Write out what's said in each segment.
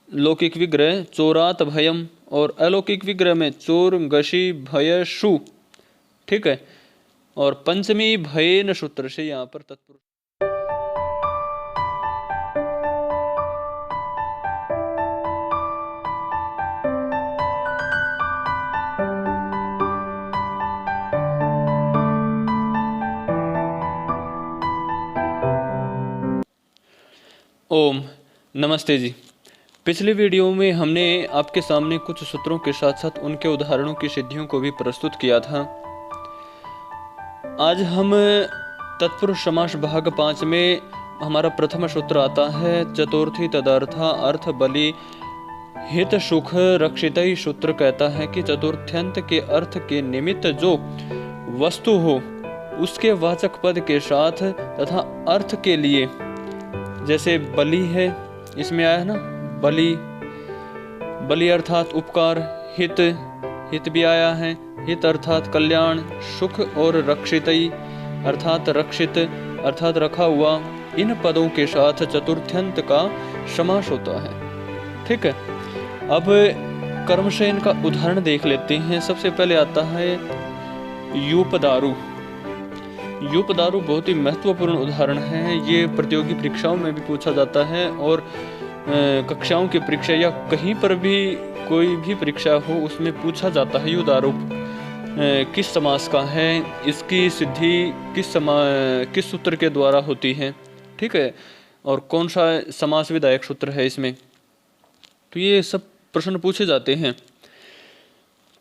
लौकिक विग्रह चोरात भयम, और अलौकिक विग्रह में चोर गशी भय शु। ठीक है, और पंचमी भयेन सूत्र से यहाँ पर तत्पुरुष। ओम नमस्ते जी। पिछले वीडियो में हमने आपके सामने कुछ सूत्रों के साथ साथ उनके उदाहरणों की सिद्धियों को भी प्रस्तुत किया था। आज हम तत्पुरुष समास भाग 5 में हमारा प्रथम सूत्र आता है चतुर्थी तदर्था अर्थ बलि हित सुख रक्षित। सूत्र कहता है कि चतुर्थ्यंत के अर्थ के निमित्त जो वस्तु हो उसके वाचक पद के साथ तथा अर्थ के लिए, जैसे बलि है, इसमें आया है ना बलि, बलि अर्थात उपकार, हित, हित भी आया है, हित अर्थात कल्याण, सुख और रक्षितई अर्थात रक्षित अर्थात रखा हुआ, इन पदों के साथ चतुर्थ्यंत का समास होता है। ठीक है, अब कर्मशयन का उदाहरण देख लेते हैं। सबसे पहले आता है यूपदारु। यूपदारु बहुत ही महत्वपूर्ण उदाहरण है। ये प्रतियोगी परीक्षाओं में भी पूछा जाता है और कक्षाओं की परीक्षा या कहीं पर भी कोई भी परीक्षा हो उसमें पूछा जाता है। यूदारु किस समास का है, इसकी सिद्धि किस सूत्र के द्वारा होती है। ठीक है, और कौन सा समास विधायक सूत्र है इसमें, तो ये सब प्रश्न पूछे जाते हैं।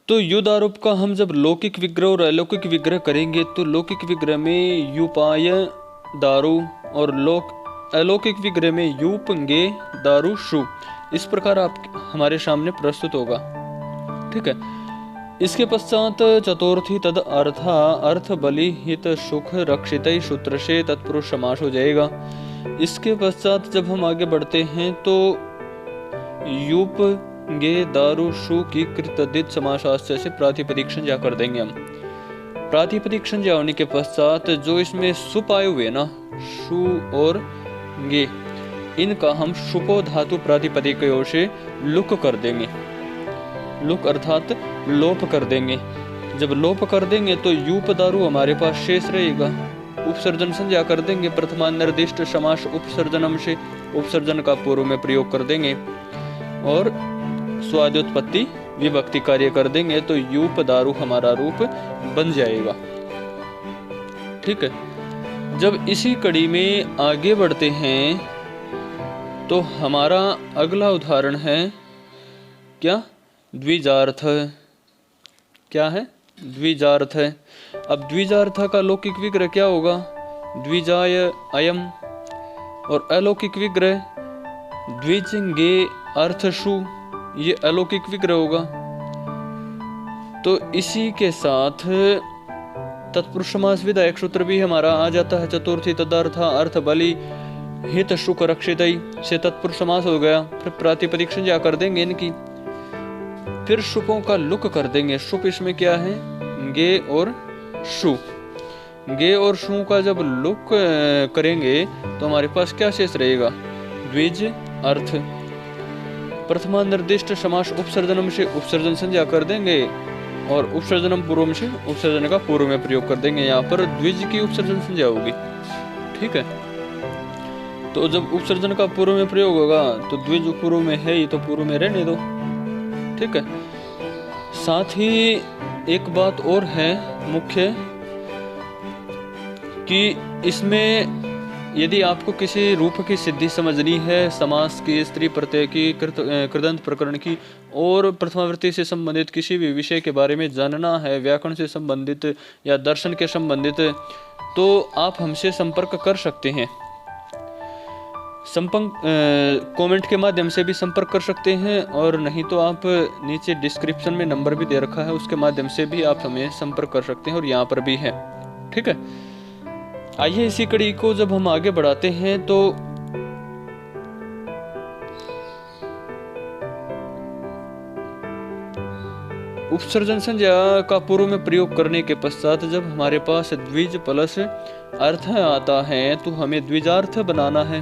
तो युदारूप का हम जब लौकिक विग्रह और अलौकिक विग्रह करेंगे तो लौकिक विग्रह में युपाय दारु और अलौकिक विग्रह में यूपंगे दारु शु, इस प्रकार आप हमारे सामने प्रस्तुत होगा। ठीक है, इसके पश्चात चतुर्थी तद अर्था अर्थ बलि हित सुख रक्षित सूत्र से तत्पुरुष समास हो जाएगा। इसके पश्चात जब हम आगे बढ़ते हैं तो यूप गे दारु शु की कृतदित समासास्त्र से प्रातिपदिक संज्ञा कर देंगे हम। प्रातिपदिक संज्ञा होने के पश्चात जो इसमें सुप आए हुए ना, शु और गे, इनका हम सुपो धातु प्रातिपदिकों से लुक कर देंगे। लुक अर्थात लोप कर देंगे। जब लोप कर देंगे तो यूप दारु हमारे पास शेष रहेगा। उपसर्जन संज्ञा कर देंगे। प्रथमान निर्दिष्ट समास उपसर्जनम से उपसर्जन का पूर्व में प्रयोग कर देंगे और स्वाद्योत्पत्ति विभक्ति कार्य कर देंगे तो यूप दारु हमारा रूप बन जाएगा। ठीक है, जब इसी कड़ी में आगे बढ़ते हैं तो हमारा अगला उदाहरण है क्या, द्विजार्थ। क्या है, द्विजार्थ है। अब द्विजार्थ का लौकिक विग्रह क्या होगा, द्विजाय अयम, और अलौकिक विग्रह द्विजंगे अर्थशु, ये अलौकिक विग्रह होगा। तो इसी के साथ तत्पुरुष समास विधायक सूत्र भी हमारा आ जाता है। चतुर्थी तदर्था अर्थ बलि हित सुख रक्षित से तत्पुरुष समास हो गया। फिर प्रातिपदिक संज्ञा कर देंगे इनकी, फिर शुपों का लुक कर देंगे। शुप इसमें क्या है, गे और शु। गे और शु का जब लुक करेंगे तो हमारे पास क्या शेष रहेगा, द्विज अर्थ। प्रथमा निर्दिष्ट समास उपसर्जनम से उपसर्जन संज्ञा कर देंगे और उपसर्जनम पूर्व से उपसर्जन का पूर्व में प्रयोग कर देंगे। यहाँ पर द्विज की उपसर्जन संज्ञा होगी। ठीक है, तो जब उपसर्जन का पूर्व में प्रयोग होगा तो द्विज पूर्व में है ही तो पूर्व में रहने दो। ठीक है, साथ ही एक बात और है मुख्य कि इसमें यदि आपको किसी रूप की सिद्धि समझनी है, समास की, स्त्री प्रत्यय की, कृदंत प्रकरण की और प्रथमावृत्ति से संबंधित किसी भी विषय के बारे में जानना है, व्याकरण से संबंधित या दर्शन के संबंधित, तो आप हमसे संपर्क कर सकते हैं। कमेंट के माध्यम से भी संपर्क कर सकते हैं और नहीं तो आप नीचे डिस्क्रिप्शन में नंबर भी दे रखा है, उसके माध्यम से भी आप हमें संपर्क कर सकते हैं और यहाँ पर भी है। ठीक है, आइए इसी कड़ी को जब हम आगे बढ़ाते हैं तो उपसर्जन संज्ञा का पूर्व में प्रयोग करने के पश्चात जब हमारे पास द्विज प्लस अर्थ आता है तो हमें द्विजार्थ बनाना है।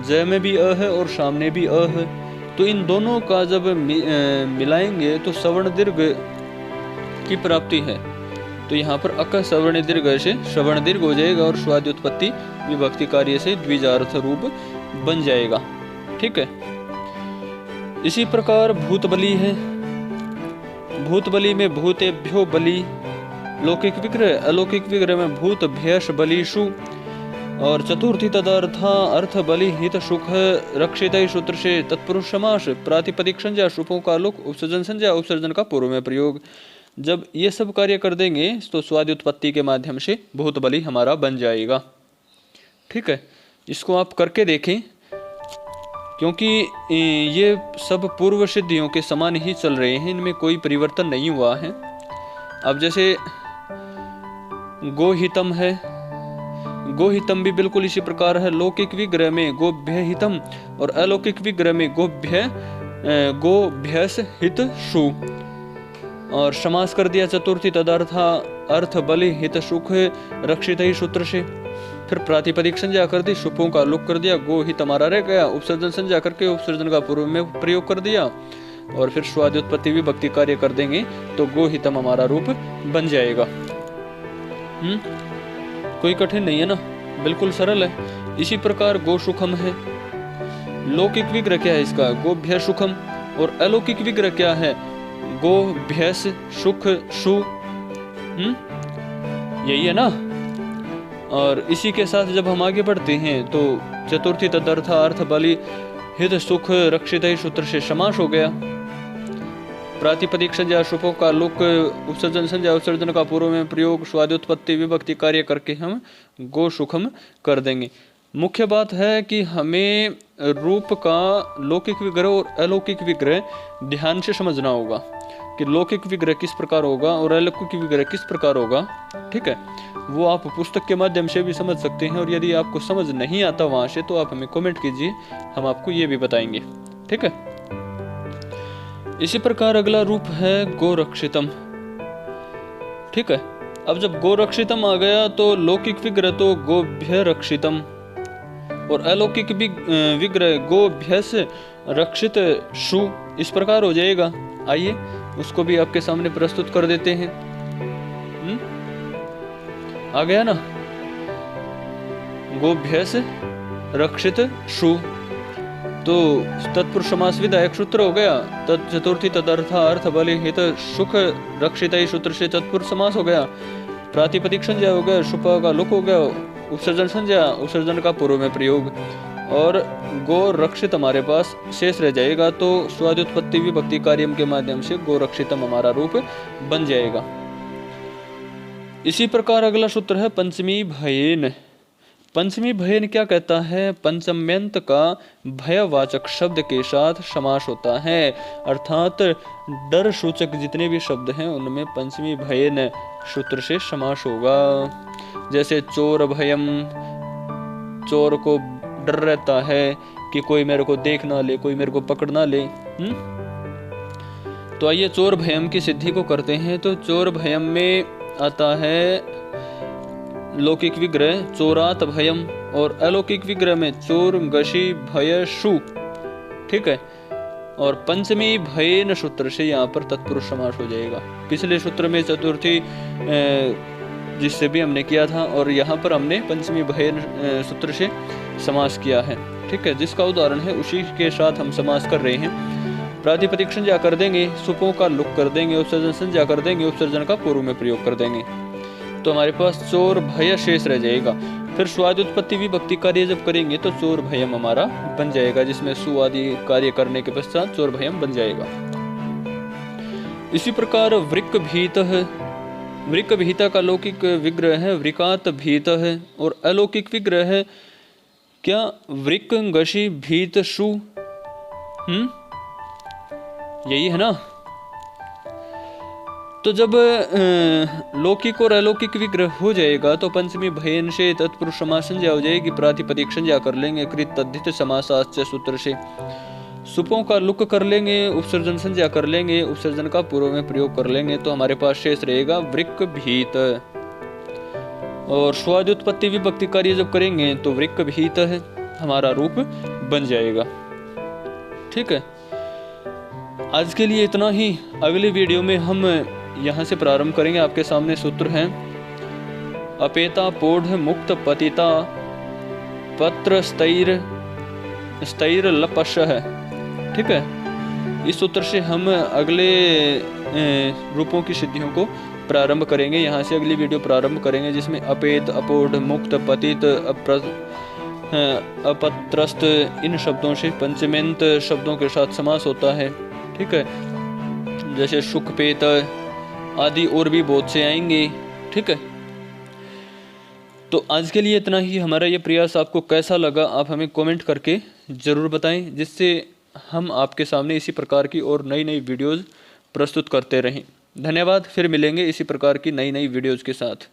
जय में भी अ है और सामने भी अ है, तो इन दोनों का जब मिलाएंगे तो सवर्ण दीर्घ की प्राप्ति है। तो यहाँ पर अक सवर्ण दीर्घ से श्रवण दीर्घ हो जाएगा और स्वाद्योत्पत्ति विभक्ति कार्य से द्विजार्थ रूप बन जाएगा। ठीक है। इसी प्रकार भूत बलि है। भूत बलि में भूतेभ्यो बलि, लौकिक विग्रह, अलौकिक विग्रह में भूत भयश बलिषु, और चतुर्थी तदर्था अर्थ बलि हित सुख रक्षित सूत्र से तत्पुरुष समास, प्रातिपदिक संज्ञा, शुभों का लुक, उपसर्जन संज्ञा, उपसर्जन का पूर्व में प्रयोग। जब ये सब कार्य कर देंगे तो स्वाद्युत्पत्ति के माध्यम से भूत बलि हमारा बन जाएगा। ठीक है, इसको आप करके देखें, क्योंकि ये सब पूर्व सिद्धियों के समान ही चल रहे हैं, इनमें कोई परिवर्तन नहीं हुआ है। अब जैसे गोहितम है, गोहितम भी बिल्कुल इसी प्रकार है। लौकिक विग्रह में गोभ्य हितम और अलौकिक विग्रह में गोभ्यस हित शु, और समास कर दिया चतुर्थी तदर्था अर्थ बलि हित सुख रक्षित ही सूत्र से। फिर प्रातिपदिक संज्ञा कर दी, शुभों का लुक कर दिया, गो हित हमारा रह गया, उपसर्जन संज्ञा करके उपसर्जन का पूर्व में प्रयोग कर दिया, और फिर स्वाद्योत्पत्ति विभक्ति कार्य कर देंगे तो गो हितम हमारा रूप बन जाएगा। कोई कठिन नहीं है ना, बिल्कुल सरल है। इसी प्रकार गो सुखम है। लौकिक विग्रह क्या है इसका? गोभ्य सुखम, और अलौकिक विग्रह क्या है? गोभ्यस सुख शु। यही है ना। और इसी के साथ जब हम आगे बढ़ते हैं तो चतुर्थी तदर्था अर्थ बलि हित सुख रक्षित ही सूत्र से समास हो गया। प्रातिपदिक संज्ञा, शुभों का लुक, उपसर्जन संज्ञा, उपसर्जन का पूर्व में प्रयोग, स्वाद्योत्पत्ति विभक्ति कार्य करके हम गो सुखम कर देंगे। मुख्य बात है कि हमें रूप का लौकिक विग्रह और अलौकिक विग्रह ध्यान से समझना होगा कि लौकिक विग्रह किस प्रकार होगा और अलौकिक विग्रह किस प्रकार होगा। ठीक है, वो आप पुस्तक के माध्यम से भी समझ सकते हैं, और यदि आपको समझ नहीं आता वहां से तो आप हमें कमेंट कीजिए, हम आपको ये भी बताएंगे। ठीक है। इसी प्रकार अगला रूप है गोरक्षितम। ठीक है, अब जब गोरक्षितम आ गया तो लौकिक विग्रह तो गोभ्य रक्षितम, और अलौकिक विग्रह गोभ्यस रक्षित शु, इस प्रकार हो जाएगा। आइए उसको भी आपके सामने प्रस्तुत कर देते हैं। आ गया ना, गोभ्यस रक्षित शु, तो तत्पुरुष समास विधायक सूत्र हो गया। चतुर्थी तदर्था अर्थ बलि हित सुख रक्षित ही सूत्र से तत्पुरुष समास हो गया। प्रातिपदिक संज्ञा हो गया, शुभ का लुक हो गया, उपसर्जन संज्ञा, उपसर्जन का पूर्व में प्रयोग, और गो रक्षित हमारे पास शेष रह जाएगा। तो स्वाद्योत्पत्ति विभक्ति कार्य के माध्यम से गोरक्षितम हमारा रूप बन जाएगा। इसी प्रकार अगला सूत्र है पंचमी भयेन। पंचमी भयेन क्या कहता है? पंचम्यंत का भयवाचक शब्द के साथ समास होता है, अर्थात डर सूचक जितने भी शब्द हैं उनमें पंचमी भयेन सूत्र से समास होगा। जैसे चोर भयम, चोर को डर रहता है कि कोई मेरे को देख ना ले, कोई मेरे को पकड़ ना ले। तो आइए चोर भयम की सिद्धि को करते हैं। तो चोर भयम में आता है लौकिक विग्रह चोरात भयम, और अलौकिक विग्रह में चोर गशी भय शु। ठीक है, और पंचमी भयेन सूत्र से यहाँ पर तत्पुरुष समास हो जाएगा। पिछले सूत्र में चतुर्थी जिससे भी हमने किया था, और यहाँ पर हमने पंचमी भयेन सूत्र से समास किया है। ठीक है, जिसका उदाहरण है उसी के साथ हम समास कर रहे हैं। प्रातिपदिक संज्ञा कर देंगे, सुपों का लुक कर देंगे, उपसर्जन संज्ञा कर देंगे, उपसर्जन का पूर्व में प्रयोग कर देंगे, तो हमारे पास चोर भय शेष रह जाएगा। फिर स्वाद्योत्पत्ति विभक्ति कार्य जब करेंगे तो चोर भयम हमारा बन जाएगा, जिसमें सु आदि कार्य करने के पश्चात चोर भयम बन जाएगा। इसी प्रकार वृक भीत है। वृक भीता का लौकिक विग्रह है वृकात भीत है, और अलौकिक विग्रह है क्या? वृक गशी भीत शु। यही है ना। तो जब लौकिक और अलौकिक विग्रह हो जाएगा तो पंचमी भयेन से तत्पुरुष समास संज्ञा हो जाएगी। प्रातिपदिक संज्ञा कर लेंगे कृत तद्धित समासाश्च सूत्र से, सुपों का लुक कर लेंगे, उपसर्जन संज्ञा कर लेंगे, उपसर्जन का पूर्व में प्रयोग कर लेंगे, तो हमारे पास शेष रहेगा वृक भीत। और स्वाद्योत्पत्ति विभक्ति कार्य जब करेंगे तो वृक भीत है हमारा रूप बन जाएगा। ठीक है, आज के लिए इतना ही। अगली वीडियो में हम यहाँ से प्रारंभ करेंगे। आपके सामने सूत्र हैं अपेता पोढ़ मुक्त पतिता पत्र स्थैर लपश है। ठीक है, इस सूत्र से हम अगले रूपों की सिद्धियों को प्रारंभ करेंगे। यहाँ से अगली वीडियो प्रारंभ करेंगे जिसमें अपेत, अपोढ़, मुक्त, पतित, अपत्रस्त इन शब्दों से पंचमेंत शब्दों के साथ समास होता है। ठीक है, जैसे सुखपेत आदि और भी बहुत से आएंगे। ठीक है, तो आज के लिए इतना ही। हमारा ये प्रयास आपको कैसा लगा आप हमें कमेंट करके ज़रूर बताएं, जिससे हम आपके सामने इसी प्रकार की और नई नई वीडियोज़ प्रस्तुत करते रहें। धन्यवाद, फिर मिलेंगे इसी प्रकार की नई नई वीडियोज़ के साथ।